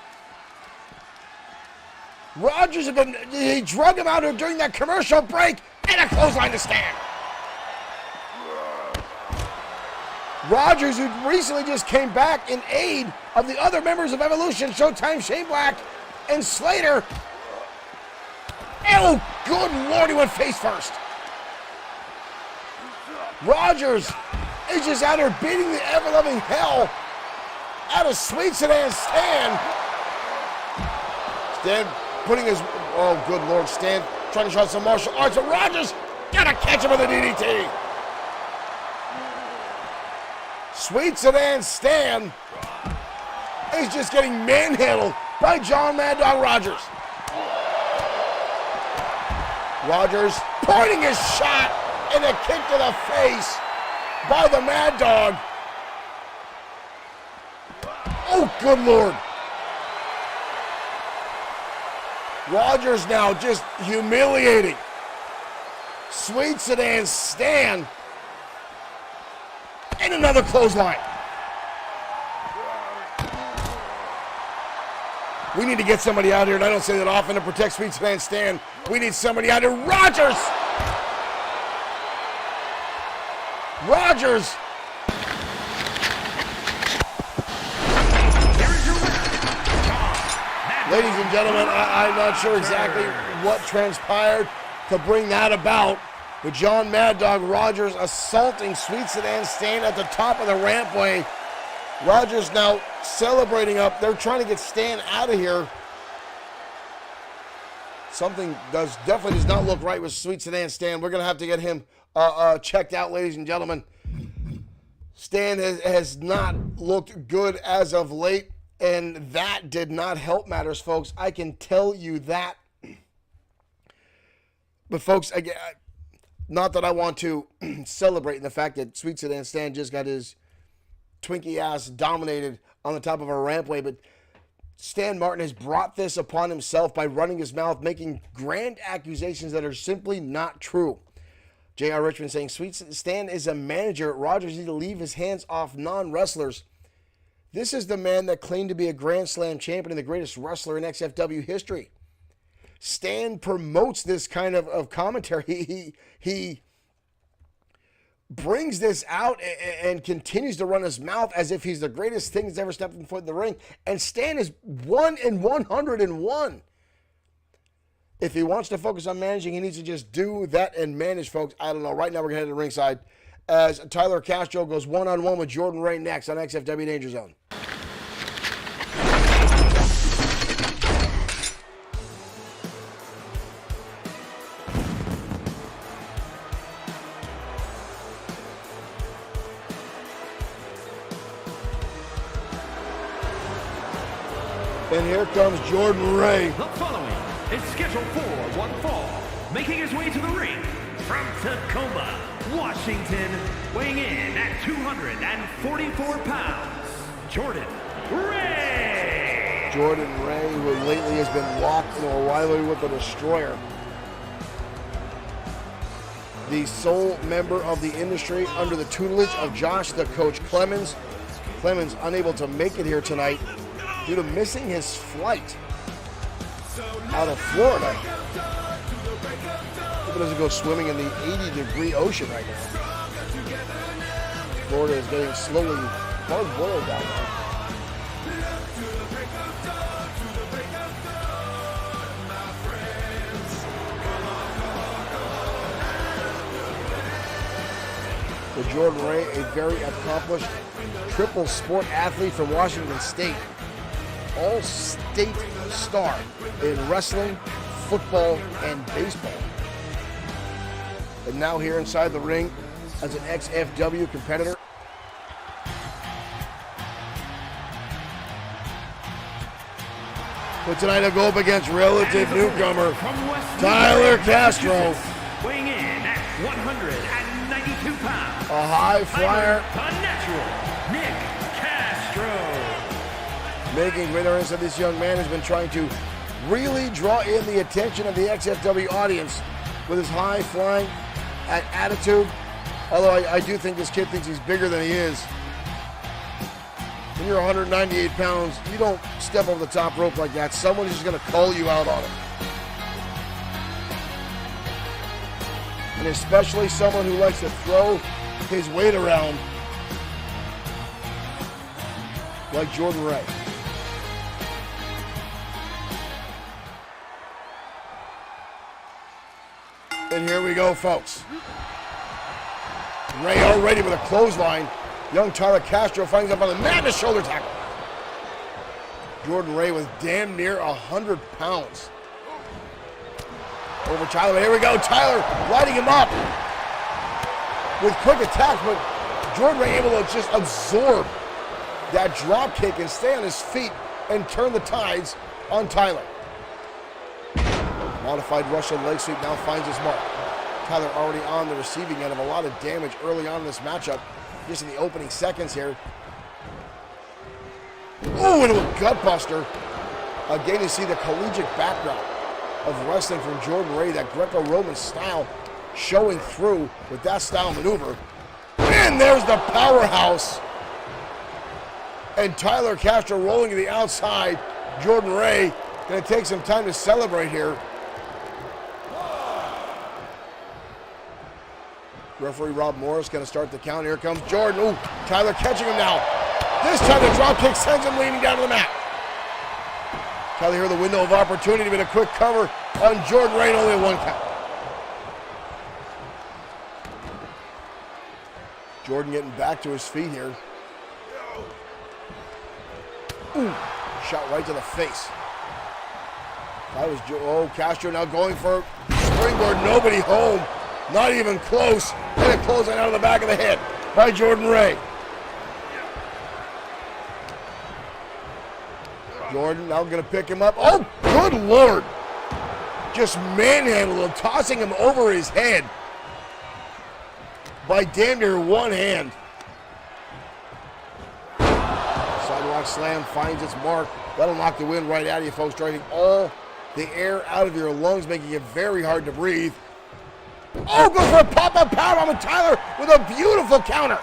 Rogers, he drug him out here during that commercial break, and a clothesline to Stan. Rogers, who recently just came back in aid of the other members of Evolution, Showtime, Shane Black, and Slater. Oh, good Lord, he went face first. Rogers is just out here beating the ever-loving hell out of Sweet Sedan Stan. Stan putting his, oh, good Lord, Stan trying to show some martial arts, and Rogers gotta catch him with a DDT. Sweet Sedan Stan is just getting manhandled by John Mad Dog Rogers. Rogers pointing his shot and a kick to the face by the Mad Dog. Oh, good Lord. Rogers now just humiliating Sweet Sedan Stan. And another clothesline. We need to get somebody out here, and I don't say that often, to protect Sweet Sedan Stan. We need somebody out here. Rogers! Rogers! Ladies and gentlemen, I'm not sure exactly what transpired to bring that about, but John Mad Dog Rogers assaulting Sweet Sedan Stan at the top of the rampway. Rogers now celebrating up. They're trying to get Stan out of here. Something definitely does not look right with Sweet Sedan Stan. We're going to have to get him checked out, ladies and gentlemen. Stan has not looked good as of late, and that did not help matters, folks. I can tell you that. But, folks, again, not that I want to celebrate in the fact that Sweet Sedan Stan just got his Twinkie ass dominated on the top of a rampway, but Stan Martin has brought this upon himself by running his mouth, making grand accusations that are simply not true. J.R. Richmond saying, Sweet Stan is a manager. Rogers needs to leave his hands off non-wrestlers. This is the man that claimed to be a Grand Slam champion and the greatest wrestler in XFW history. Stan promotes this kind of commentary. He brings this out and continues to run his mouth as if he's the greatest thing that's ever stepped foot in the ring. And Stan is 1-101. If he wants to focus on managing, he needs to just do that and manage, folks. I don't know. Right now, we're going to head to the ringside as Tyler Castro goes one-on-one with Jordan Ray next on XFW Danger Zone. And here comes Jordan Ray. The following is scheduled for one fall, making his way to the ring from Tacoma, Washington, weighing in at 244 pounds, Jordan Ray. Jordan Ray, who lately has been locked into a rivalry with the Destroyer. The sole member of the industry under the tutelage of Josh the Coach Clemens. Clemens unable to make it here tonight due to missing his flight out of Florida. Hope he doesn't go swimming in the 80-degree ocean right now. Florida is getting slowly hard-boiled down there. For Jordan Ray, a very accomplished triple sport athlete from Washington State. All-state star in wrestling, football, and baseball. And now here inside the ring as an XFW competitor. But tonight he'll go up against relative newcomer Tyler Castro. Weighing in at 192 pounds. A high flyer. The natural Nick Castro. Making great earnings of this young man has been trying to really draw in the attention of the XFW audience with his high-flying attitude. Although I do think this kid thinks he's bigger than he is. When you're 198 pounds, you don't step over the top rope like that. Someone's just going to call you out on it. And especially someone who likes to throw his weight around like Jordan Ray. And here we go, folks. Ray already with a clothesline. Young Tyler Castro finds up on the madness shoulder tackle. Jordan Ray with damn near 100 pounds. Over Tyler. Here we go. Tyler riding him up with quick attacks, but Jordan Ray able to just absorb that drop kick and stay on his feet and turn the tides on Tyler. Modified Russian leg sweep now finds his mark. Tyler already on the receiving end of a lot of damage early on in this matchup, just in the opening seconds here. Oh, into a gutbuster. Again, you see the collegiate background of wrestling from Jordan Ray, that Greco-Roman style. showing through with that style maneuver. And there's the powerhouse. And Tyler Castro rolling to the outside. Jordan Ray going to take some time to celebrate here. Referee Rob Morris going to start the count. Here comes Jordan. Ooh, Tyler catching him now. This time the drop kick sends him leaning down to the mat. Tyler here, the window of opportunity, but a quick cover on Jordan Ray, only a 1 count. Jordan getting back to his feet here. Ooh, shot right to the face. That was Castro now going for springboard. Nobody home. Not even close. And a clothesline out of the back of the head by Jordan Ray. Jordan now going to pick him up. Oh, good Lord. Just manhandled him, tossing him over his head by damn near one hand. Sidewalk slam finds its mark. That'll knock the wind right out of you, folks, draining all the air out of your lungs, making it very hard to breathe. Oh, goes for a pop-up powerbomb with Tyler with a beautiful counter.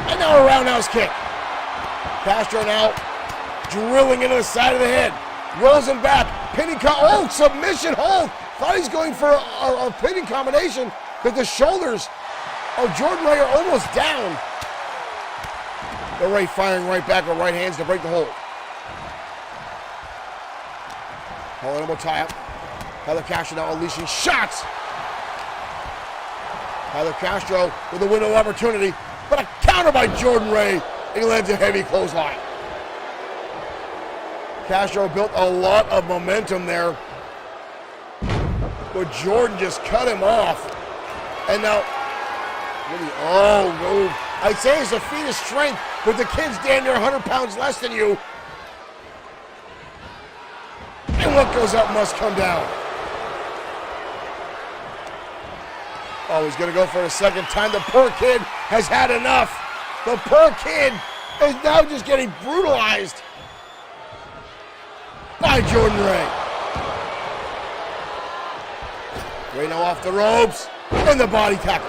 And now a roundhouse kick. Castro now drilling into the side of the head. Rolls him back. Pinning submission hold. Thought he's going for a pinning combination, but the shoulders of Jordan Ray are almost down. But Ray firing right back with right hands to break the hold. Hold elbow tie up. Tyler Castro now unleashing shots. Tyler Castro with a window of opportunity, but a counter by Jordan Ray. He lands a heavy clothesline. Castro built a lot of momentum there, but Jordan just cut him off. And now, I'd say it's a feat of strength, but the kid's damn near 100 pounds less than you. And what goes up must come down. Oh, he's going to go for a second time. The poor kid has had enough. The poor kid is now just getting brutalized by Jordan Ray. Ray now off the ropes and the body tackle.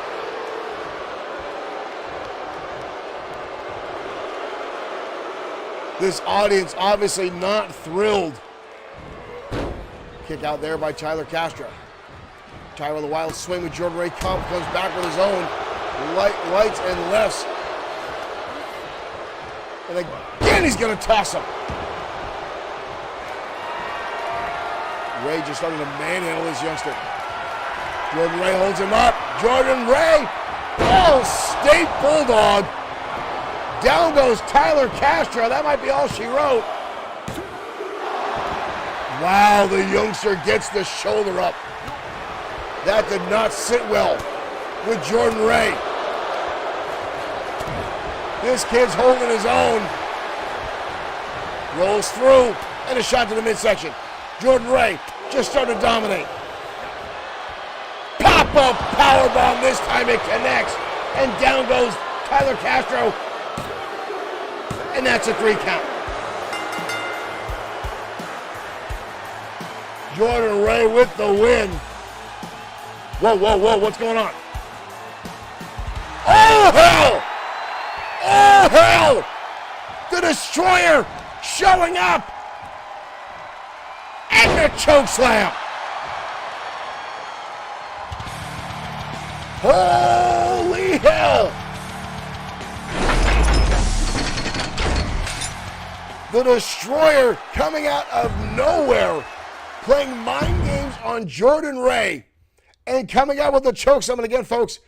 This audience obviously not thrilled. Kick out there by Tyler Castro. Tyler with a wild swing with Jordan Ray. Comes back with his own lights and lefts. And again, he's going to toss him. Ray just starting to manhandle this youngster. Jordan Ray holds him up. Jordan Ray, state bulldog. Down goes Tyler Castro. That might be all she wrote. Wow, the youngster gets the shoulder up. That did not sit well with Jordan Ray. This kid's holding his own. Rolls through, and a shot to the midsection. Jordan Ray just starting to dominate. Pop-up powerbomb, this time it connects. And down goes Tyler Castro. And that's a 3 count. Jordan Ray with the win. Whoa, what's going on? Oh, hell! Oh, hell! The Destroyer showing up! And the choke slam! Holy hell! The Destroyer coming out of nowhere, playing mind games on Jordan Ray, and coming out with the choke slam. And again, folks,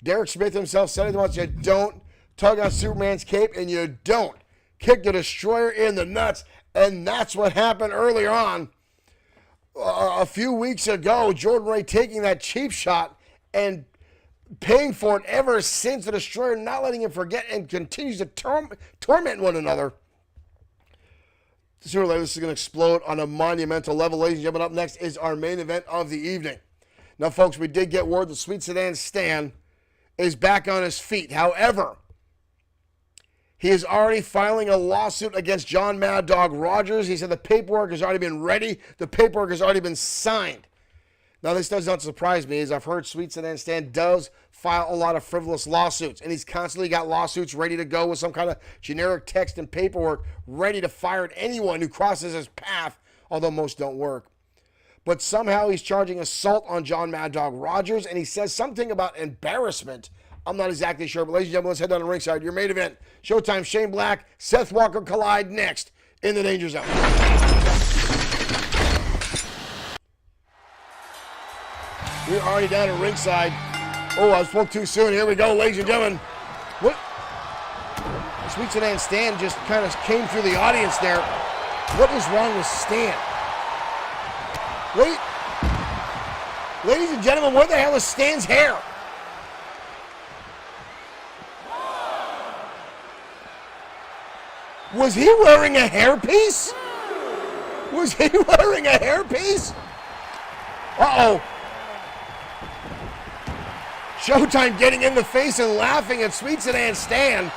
Derek Smith himself said it once, you don't tug on Superman's cape, and you don't kick the Destroyer in the nuts. And that's what happened earlier on. A few weeks ago, Jordan Ray taking that cheap shot and paying for it ever since. The Destroyer not letting him forget and continues to torment one another. Sooner or later, this is going to explode on a monumental level. Ladies and gentlemen, up next is our main event of the evening. Now, folks, we did get word that Sweet Sedan Stan is back on his feet. However, he is already filing a lawsuit against John Mad Dog Rogers. He said the paperwork has already been ready. The paperwork has already been signed. Now, this does not surprise me, as I've heard Sweet Sedan Stan does file a lot of frivolous lawsuits, and he's constantly got lawsuits ready to go with some kind of generic text and paperwork ready to fire at anyone who crosses his path, although most don't work. But somehow he's charging assault on John Mad Dog Rogers, and he says something about embarrassment. I'm not exactly sure, but ladies and gentlemen, let's head down to ringside. Your main event, Showtime, Shane Black, Seth Walker collide next in the Danger Zone. We're already down at ringside. Oh, I spoke too soon. Here we go, ladies and gentlemen. What? Sweet Sedan Stan just kind of came through the audience there. What is wrong with Stan? Wait. Ladies and gentlemen, where the hell is Stan's hair? Was he wearing a hairpiece? Was he wearing a hairpiece? Uh-oh. Showtime getting in the face and laughing at Sweet Sedan Stan.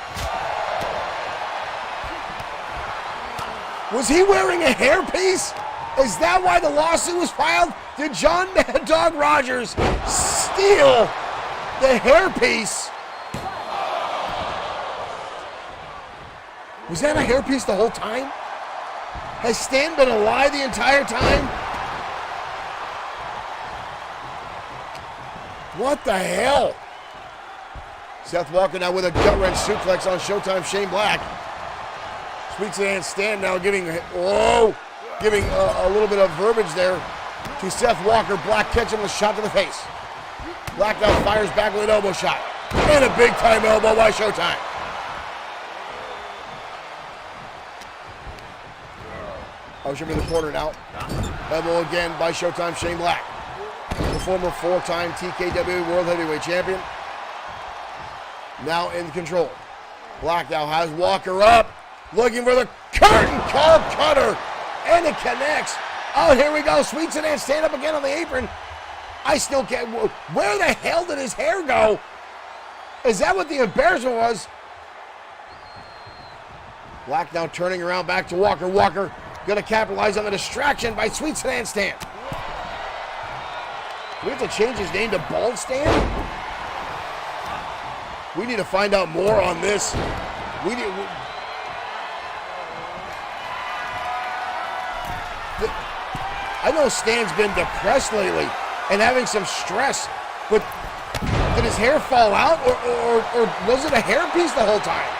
Was he wearing a hairpiece? Is that why the lawsuit was filed? Did John Mad Dog Rogers steal the hairpiece? Was that a hairpiece the whole time? Has Stan been a lie the entire time? What the hell? Seth Walker now with a gut-wrench suplex on Showtime, Shane Black. Sweet Sedan Stan now giving a little bit of verbiage there to Seth Walker. Black catching with a shot to the face. Black now fires back with an elbow shot. And a big-time elbow by Showtime. Oh, should be in the corner now. Elbow again by Showtime, Shane Black. The former 4-time TKW World Heavyweight Champion. Now in control. Black now has Walker up. Looking for the curtain call cutter. And it connects. Oh, here we go. Sweet Sedan stand up again on the apron. I still can't. Where the hell did his hair go? Is that what the embarrassment was? Black now turning around back to Walker. Walker going to capitalize on the distraction by Sweet Sedan Stan. Do we have to change his name to Bald Stan? We need to find out more on this. I know Stan's been depressed lately and having some stress, but did his hair fall out or was it a hairpiece the whole time?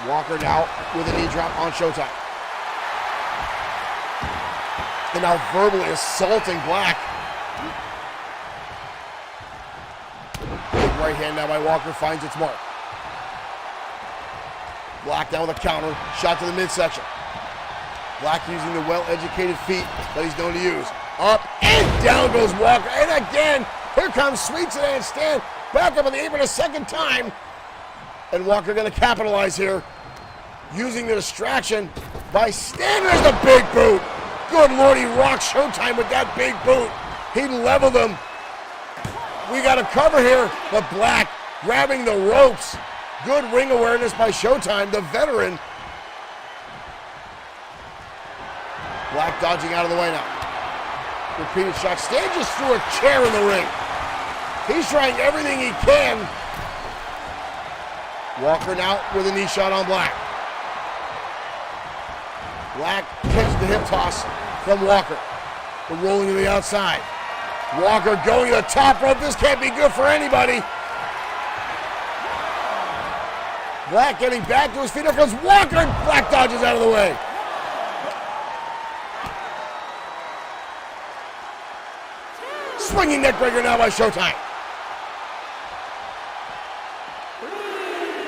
Walker now with a knee drop on Showtime. And now verbally assaulting Black. Big right hand now by Walker finds its mark. Black down with a counter, shot to the midsection. Black using the well-educated feet that he's known to use. Up and down goes Walker. And again, here comes Sweet Sedan Stan. Back up on the apron a second time. And Walker going to capitalize here. Using the distraction by Stan. There's the big boot. Good Lord, he rocks Showtime with that big boot. He leveled him. We got a cover here, but Black grabbing the ropes. Good ring awareness by Showtime, the veteran. Black dodging out of the way now. Repeated shot. Stan just threw a chair in the ring. He's trying everything he can. Walker now with a knee shot on Black. Black catches the hip toss from Walker. We're rolling to the outside. Walker going to the top rope. This can't be good for anybody. Black getting back to his feet. Here comes Walker, and Black dodges out of the way. Swinging neckbreaker now by Showtime.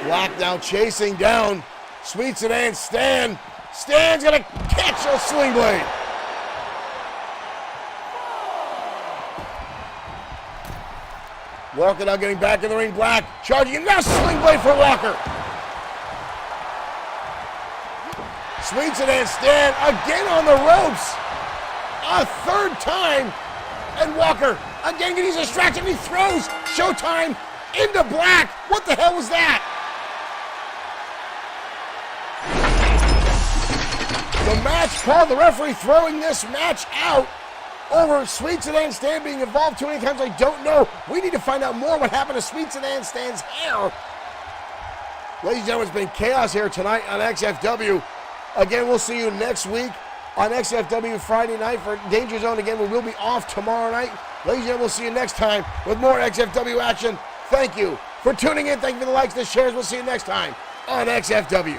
Black now chasing down Sweet Sedan Stan. Stan's gonna catch a sling blade. Walker now getting back in the ring. Black charging and now sling blade for Walker. Sweet Sedan Stan again on the ropes. A third time. And Walker again getting distracted. He throws Showtime into Black. What the hell was that? The match call. The referee throwing this match out over Sweet Sedan Stan being involved too many times. I don't know. We need to find out more what happened to Sweet Sedan Stan's hair. Ladies and gentlemen, it's been chaos here tonight on XFW. Again, we'll see you next week on XFW Friday night for Danger Zone. Again, we will be off tomorrow night. Ladies and gentlemen, we'll see you next time with more XFW action. Thank you for tuning in. Thank you for the likes, the shares. We'll see you next time on XFW.